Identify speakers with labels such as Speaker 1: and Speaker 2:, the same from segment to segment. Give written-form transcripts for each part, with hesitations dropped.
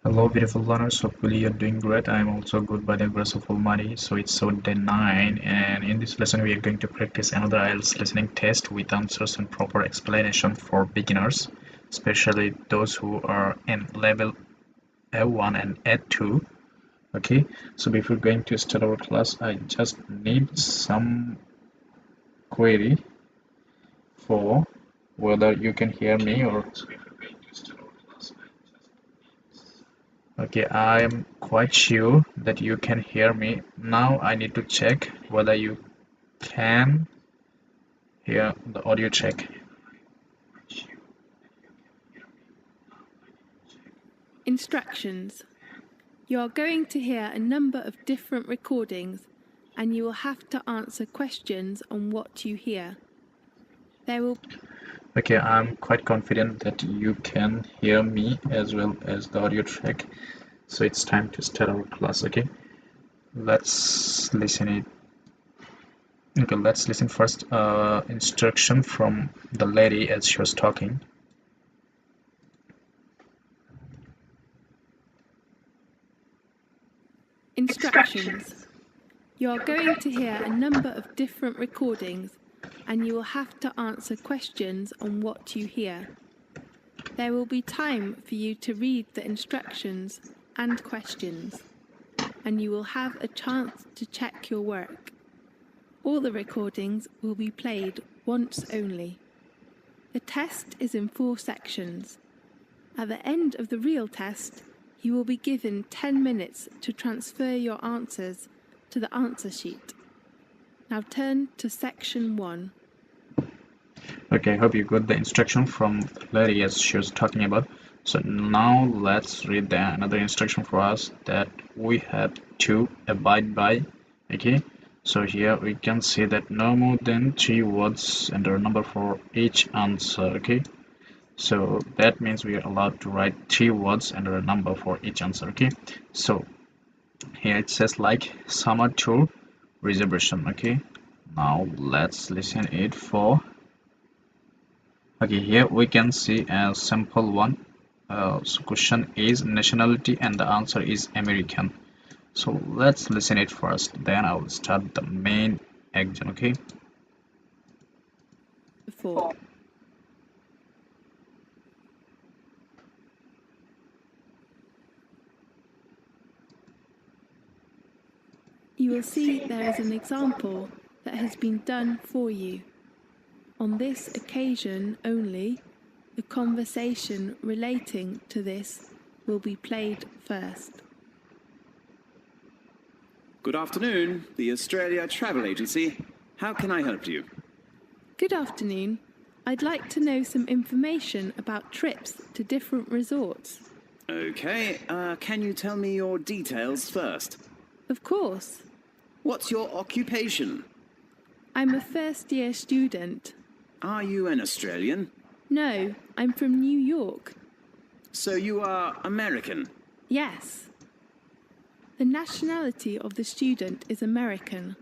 Speaker 1: Hello, beautiful learners. Hopefully, you're doing great. I'm also good by the grace of Almighty. So, it's day 9, and in this lesson, we are going to practice another IELTS listening test with answers and proper explanation for beginners, especially those who are in level A1 and A2. Okay, so before going to start our class, I just need some query for whether you can hear me or. Okay, I am quite sure that you can hear me. Now I need to check whether you can hear the audio check.
Speaker 2: Instructions. You are going to hear a number of different recordings and you will have to answer questions on what you hear.
Speaker 1: Okay, I'm quite confident that you can hear me as well as the audio track. So it's time to start our class, okay? Let's listen it. Okay, let's listen first instruction from the lady as she was talking.
Speaker 2: Instructions. You are going to hear a number of different recordings and you will have to answer questions on what you hear. There will be time for you to read the instructions and questions, and you will have a chance to check your work. All the recordings will be played once only. The test is in 4 sections. At the end of the real test, you will be given 10 minutes to transfer your answers to the answer sheet. Now turn to section 1.
Speaker 1: Okay, I hope you got the instruction from the lady as she was talking about. So now let's read another instruction for us that we have to abide by. Okay, so here we can see that no more than 3 words and a number for each answer. Okay, so that means we are allowed to write 3 words and a number for each answer. Okay, so here it says like summer tour reservation. Okay, now let's listen it for. Okay, here we can see a simple one. So question is nationality and the answer is American. So let's listen it first, then I will start the main action. Okay,
Speaker 2: 4. You will see there is an example that has been done for you. On this occasion only, the conversation relating to this will be played first.
Speaker 3: Good afternoon, the Australia Travel Agency. How can I help you?
Speaker 2: Good afternoon. I'd like to know some information about trips to different resorts.
Speaker 3: Okay, can you tell me your details first?
Speaker 2: Of course.
Speaker 3: What's your occupation?
Speaker 2: I'm a first-year student.
Speaker 3: Are you an Australian?
Speaker 2: No, I'm from New York.
Speaker 3: So you are American?
Speaker 2: Yes. The nationality of the student is American,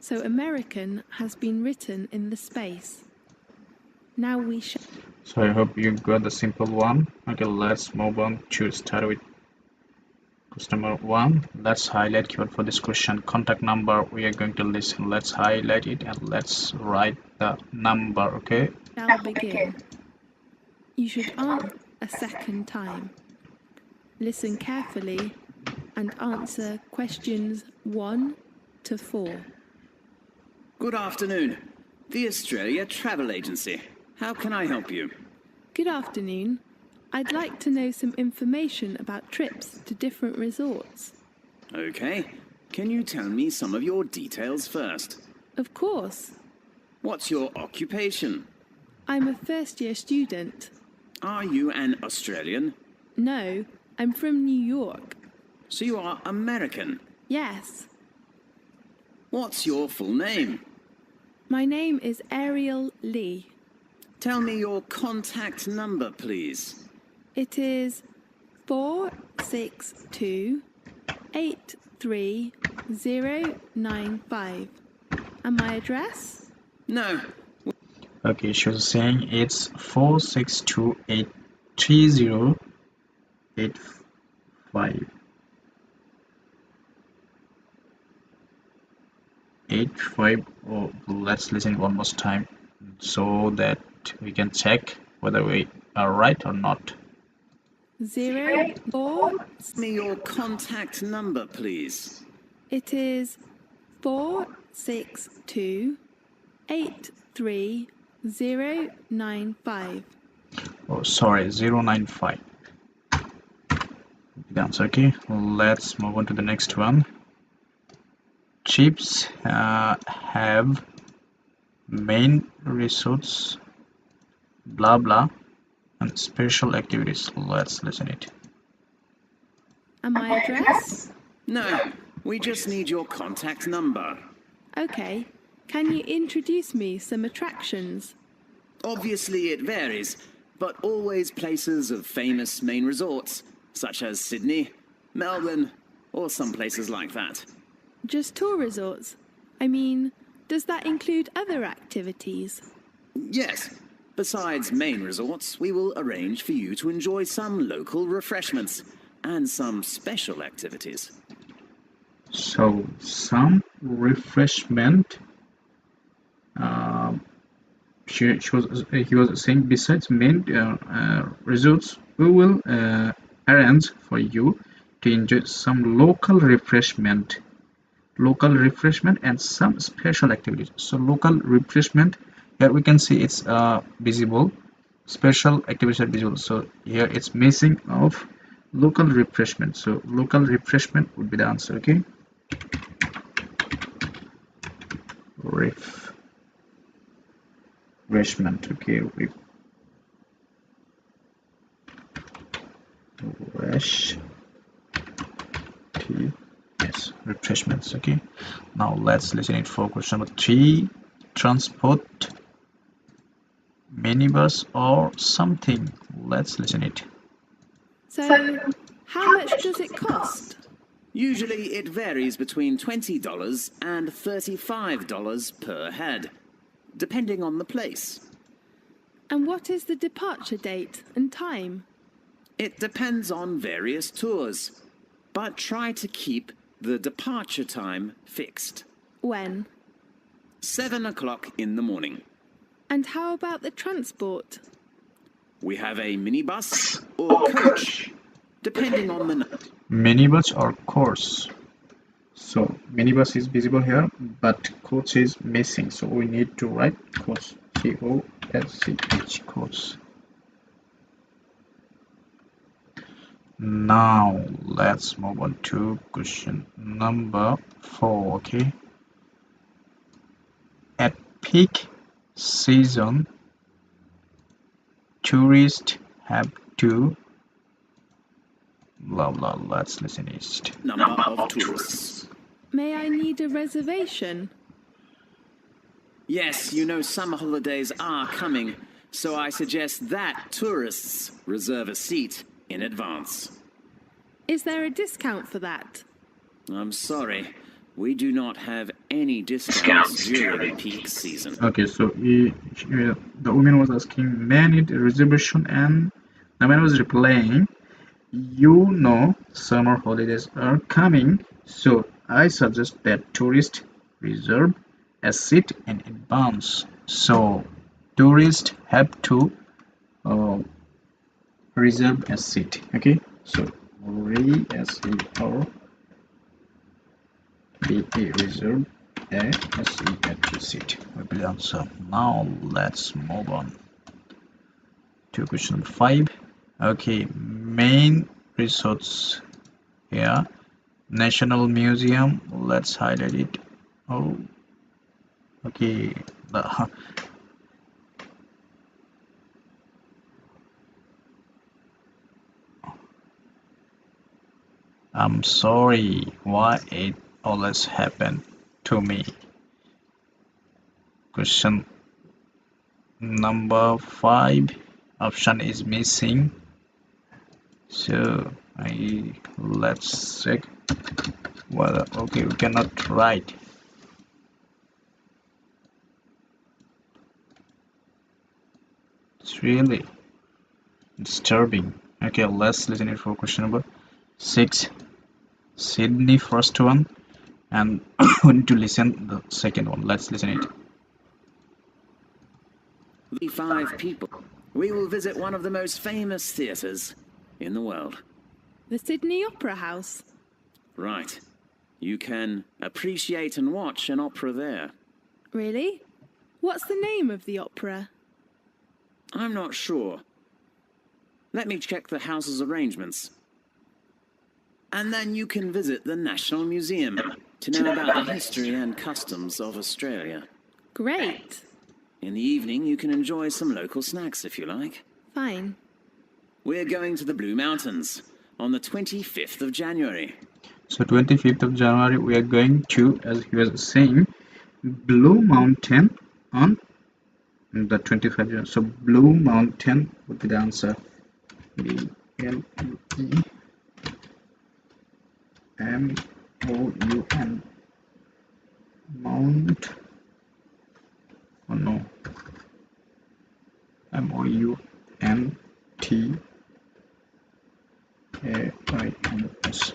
Speaker 2: so American has been written in the space. Now we shall.
Speaker 1: so I hope you got the simple one. Okay, let's move on to start with customer 1. Let's highlight keyword for this question. Contact number, we are going to listen. Let's highlight it and let's write the number. Okay,
Speaker 2: Shall begin. You should answer a second time. Listen carefully and answer questions 1 to 4.
Speaker 3: Good afternoon, the Australia Travel Agency. How can I help you?
Speaker 2: Good afternoon. I'd like to know some information about trips to different resorts.
Speaker 3: Okay, can you tell me some of your details first?
Speaker 2: Of course.
Speaker 3: What's your occupation?
Speaker 2: I'm a first-year student.
Speaker 3: Are you an Australian?
Speaker 2: No, I'm from New York.
Speaker 3: So you are American?
Speaker 2: Yes.
Speaker 3: What's your full name?
Speaker 2: My name is Ariel Lee.
Speaker 3: Tell me your contact number, please.
Speaker 2: It is 462-83095. And my address?
Speaker 3: No.
Speaker 1: okay, she was saying it's 4628308. 5 8 5. Oh, let's listen one more time so that we can check whether we are right or not.
Speaker 2: 0 4.
Speaker 3: Me your contact number, please.
Speaker 2: It is 462 83095.
Speaker 1: Oh, sorry, 095. That's okay. Let's move on to the next one. Chips have main resource, blah blah, and special activities. Let's listen it.
Speaker 2: And my address?
Speaker 3: No, we just need your contact number.
Speaker 2: Okay. Can you introduce me some attractions?
Speaker 3: Obviously, it varies, but always places of famous main resorts, such as Sydney, Melbourne, or some places like that.
Speaker 2: Just tour resorts? I mean, does that include other activities?
Speaker 3: Yes. Besides main resorts, we will arrange for you to enjoy some local refreshments and some special activities.
Speaker 1: So some refreshment. He was saying besides main resorts, we will arrange for you to enjoy some local refreshment and some special activities. So local refreshment, here we can see it's visible, special activities are visible, so here it's missing of local refreshment, so local refreshment would be the answer. Okay, refreshment. Okay, refresh yes, refreshments. Okay, now let's listen it for question number 3. Transport, minibus or something. Let's listen it.
Speaker 2: So, how much does it cost?
Speaker 3: Usually, it varies between $20 and $35 per head, depending on the place.
Speaker 2: And what is the departure date and time?
Speaker 3: It depends on various tours, but try to keep the departure time fixed.
Speaker 2: When?
Speaker 3: 7 o'clock in the morning.
Speaker 2: And how about the transport?
Speaker 3: We have a minibus or coach, depending on the
Speaker 1: Minibus or course. So minibus is visible here, but coach is missing. So we need to write course. C-O-S-C-H, course. Now let's move on to question number 4. Okay. At peak season, tourists have to blah blah. Let's listen it.
Speaker 3: number of tourists.
Speaker 2: May I need a reservation?
Speaker 3: Yes, you know summer holidays are coming, so I suggest that tourists reserve a seat in advance.
Speaker 2: Is there a discount for that?
Speaker 3: I'm sorry, we do not have any discounts during peak season.
Speaker 1: Okay, so the woman was asking, "May I need a reservation?" And the man was replying, "You know, summer holidays are coming, so I suggest that tourists reserve a seat in advance." So tourists have to uh, reserve a seat. Okay, so reserve reserve a seat will be the answer. Now let's move on to question number 5. Okay, main resource here, National Museum. Let's highlight it. Oh, okay. I'm sorry, why it always happened to me. Question number 5, option is missing. So let's check whether, okay, we cannot write. It's really disturbing. Okay, let's listen it for question number 6 Sydney first one, and we need to listen the second one. Let's listen it.
Speaker 3: The 5 people. We will visit one of the most famous theatres in the world.
Speaker 2: The Sydney Opera House.
Speaker 3: Right. You can appreciate and watch an opera there.
Speaker 2: Really? What's the name of the opera?
Speaker 3: I'm not sure. Let me check the house's arrangements. And then you can visit the National Museum to know about the history and customs of Australia.
Speaker 2: Great.
Speaker 3: In the evening, you can enjoy some local snacks if you like.
Speaker 2: Fine.
Speaker 3: We're going to the Blue Mountains on the 25th of January.
Speaker 1: So 25th of January we are going to, as he was saying, Blue Mountain on the 25th of January. So Blue Mountain would be the answer. BLUEMOUN. Mount. Oh no. MOUNTAINS.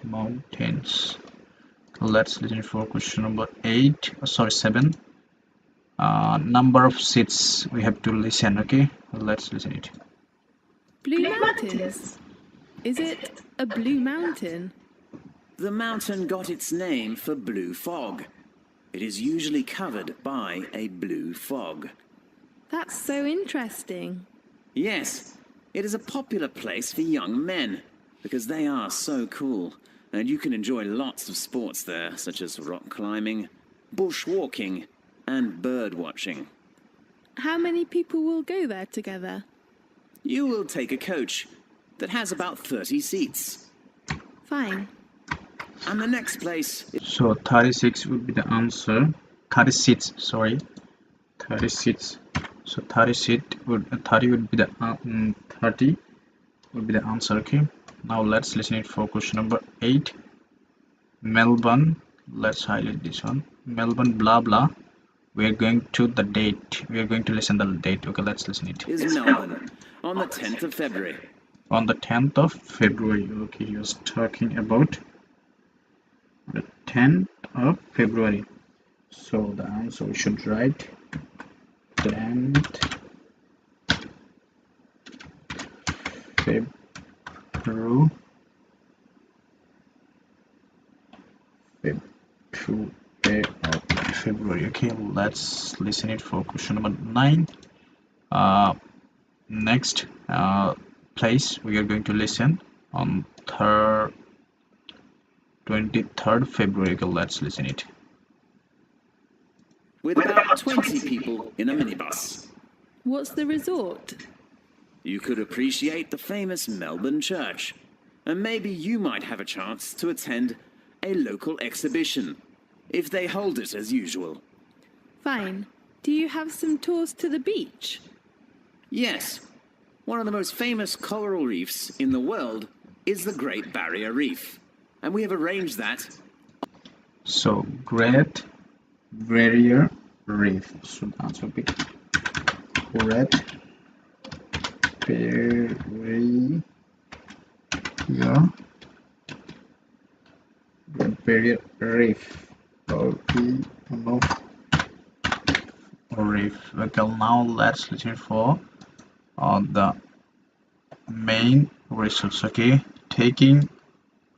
Speaker 1: Mountains. Let's listen for question number 7. Number of seats we have to listen. Okay, let's listen it.
Speaker 2: Blue Mountains. Is it a blue mountain?
Speaker 3: The mountain got its name for blue fog. It is usually covered by a blue fog.
Speaker 2: That's so interesting.
Speaker 3: Yes, it is a popular place for young men because they are so cool, and you can enjoy lots of sports there, such as rock climbing, bushwalking, and bird watching.
Speaker 2: How many people will go there together?
Speaker 3: You will take a coach that has about 30 seats.
Speaker 2: Fine.
Speaker 3: And the next place is
Speaker 1: So 36 would be the answer. 30 seats, sorry. 30 seats. So 30 would be the 30 would be the answer. Okay. Now let's listen it for question number 8. Melbourne. Let's highlight this one. Melbourne blah blah. We are going to the date. We are going to listen the date. Okay, let's listen it.
Speaker 3: Melbourne on the 10th of February.
Speaker 1: On the 10th of February. Okay, he was talking about the 10th of February. So the answer we should write 10th February. February. Okay, let's listen it for question number 9. Next place we are going to listen on 23rd February. Okay, let's listen it.
Speaker 3: With about 20 people in a minibus.
Speaker 2: What's the resort?
Speaker 3: You could appreciate the famous Melbourne Church, and maybe you might have a chance to attend a local exhibition, if they hold it as usual.
Speaker 2: Fine. Do you have some tours to the beach?
Speaker 3: Yes. One of the most famous coral reefs in the world is the Great Barrier Reef, and we have arranged that.
Speaker 1: So, Great Barrier Reef. So the answer would be Great Barrier Reef. Reef. Okay, now let's listen for the main results. Okay, taking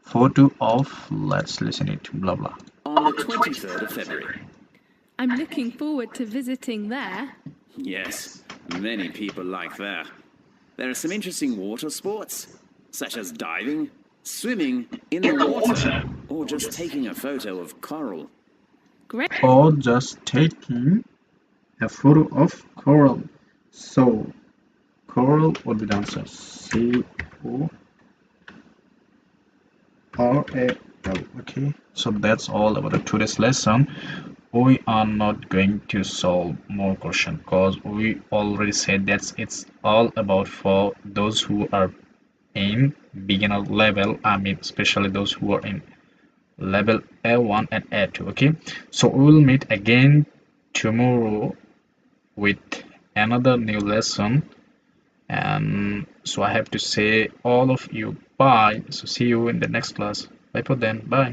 Speaker 1: photo of. Let's listen it. Blah blah.
Speaker 3: On the 23rd of February.
Speaker 2: I'm looking forward to visiting there.
Speaker 3: Yes, many people like that. There are some interesting water sports, such as diving, swimming in the water, or just taking a photo of coral.
Speaker 2: Great.
Speaker 1: Or just taking a photo of coral. So coral would be the answer. CORAL. Okay, so that's all about today's lesson. We are not going to solve more questions because we already said that it's all about for those who are in beginner level. I mean, especially those who are in level A1 and A2. Okay, so we will meet again tomorrow with another new lesson. And so I have to say all of you bye. So see you in the next class. Bye for then. Bye.